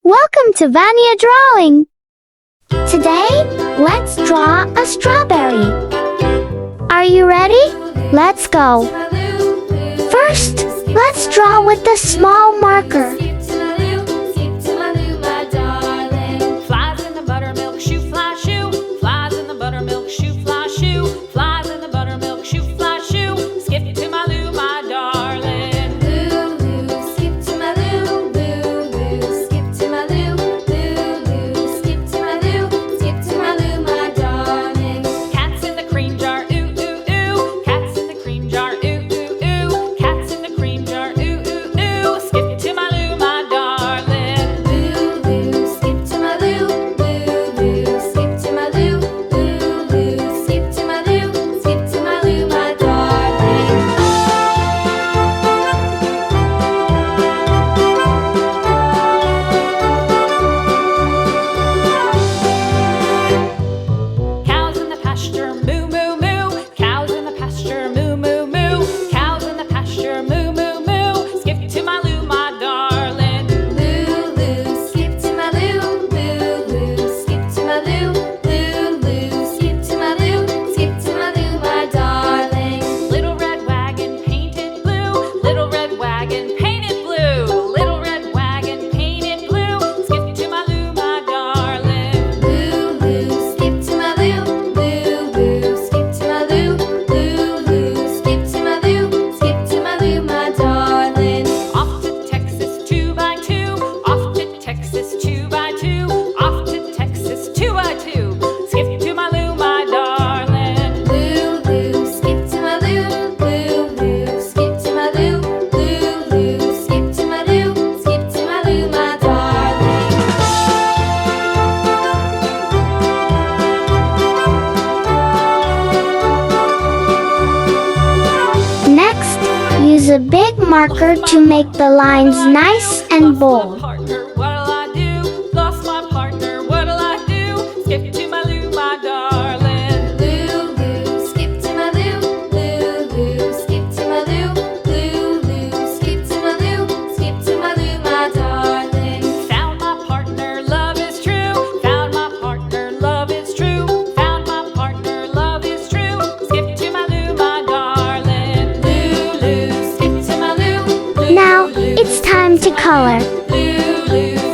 Welcome to Vania Drawing! Today, let's draw a strawberry. Are you ready? Let's go! First, let's draw with a small marker. Flies in the buttermilk shoe, fly shoe. Flies in the buttermilk shoe, fly shoe. Flies in the buttermilk shoe, fly shoe. Skip to my Lou, my darling. Lou, Lou, skip to my Lou. Lou, Lou, skip to my Lou. Lou, Lou, skip to my Lou. Skip to my Lou, my darling. Cats in the cream jar, ooh, ooh, ooh. Cats in the cream jar, ooh, ooh, ooh. Cats in the cream jar, ooh, ooh, ooh. Skip to my Lou, my darling. Lou, Lou, skip to my Lou. Lou, Lou, skip to my Lou. Lou, Lou, skip to my Lou. Skip to my Lou, my darling. Cows in the pasture, moo, moo, moo. Cows in the pasture, moo, moo, moo. Cows in the pasture, moo, moo, moo. Skip to my Lou, my darling. Lou, Lou, skip to my Lou. Lou, Lou, skip to my Lou. Lou, Lou, skip to my Lou. Skip to my Lou, my darling. Little red wagon painted blue. Little red wagon painted blue. Little red wagon painted blue. Skip to my Lou, my darling. Lou, Lou, skip to my Lou. Lou, Lou, skip to my Lou. Lou, Lou, skip to my Lou. Skip to my Lou, my darling. Off to Texas 2x2. Off to Texas 2x2. Off to Texas 2x2. Skip to my Lou, my darling. Lou, Lou, skip to my Lou. Lou, Lou, skip to my Lou. Lou, Lou, skip to my Lou. Skip to my Lou, my darling. Next, use a big marker to make the lines nice and bold. Partner, what'll I do? Lost my partner, what'll I do? Skip to my Lou, my darling. Lou, Lou, skip to my Lou. Lou, Lou, skip to my Lou. Lou, Lou, skip to my Lou. Skip to my Lou, my darling. Found my partner, love is true. Found my partner, love is true. Found my partner, love is true. Skip to my Lou, my darling. Lou, Lou, skip to my Lou. Lou, Now, Lou, it's time to color. Lou, Lou.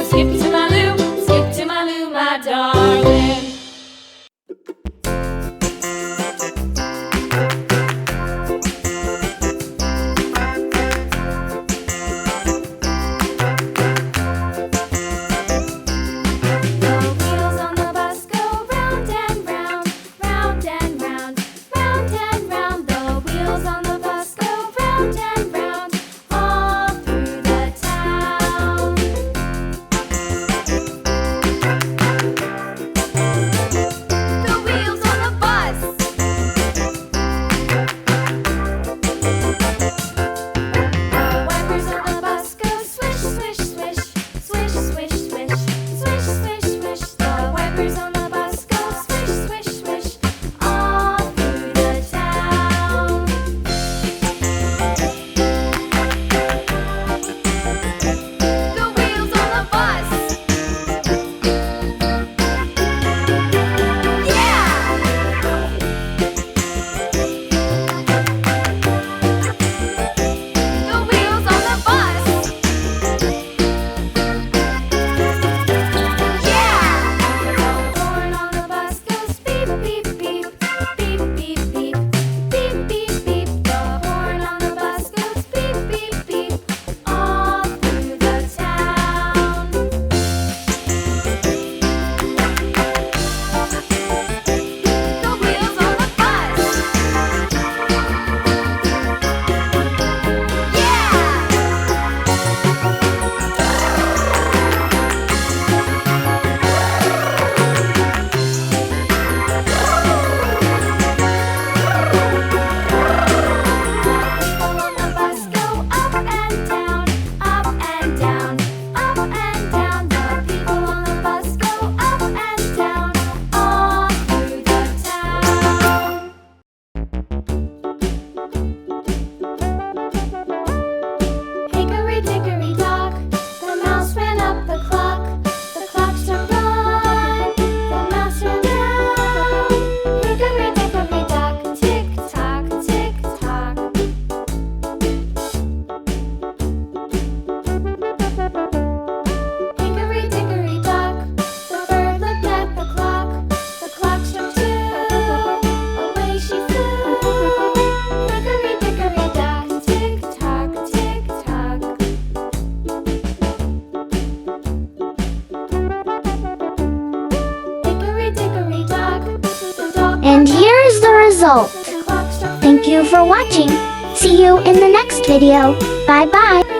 And here is the result. Thank you for watching. See you in the next video. Bye bye.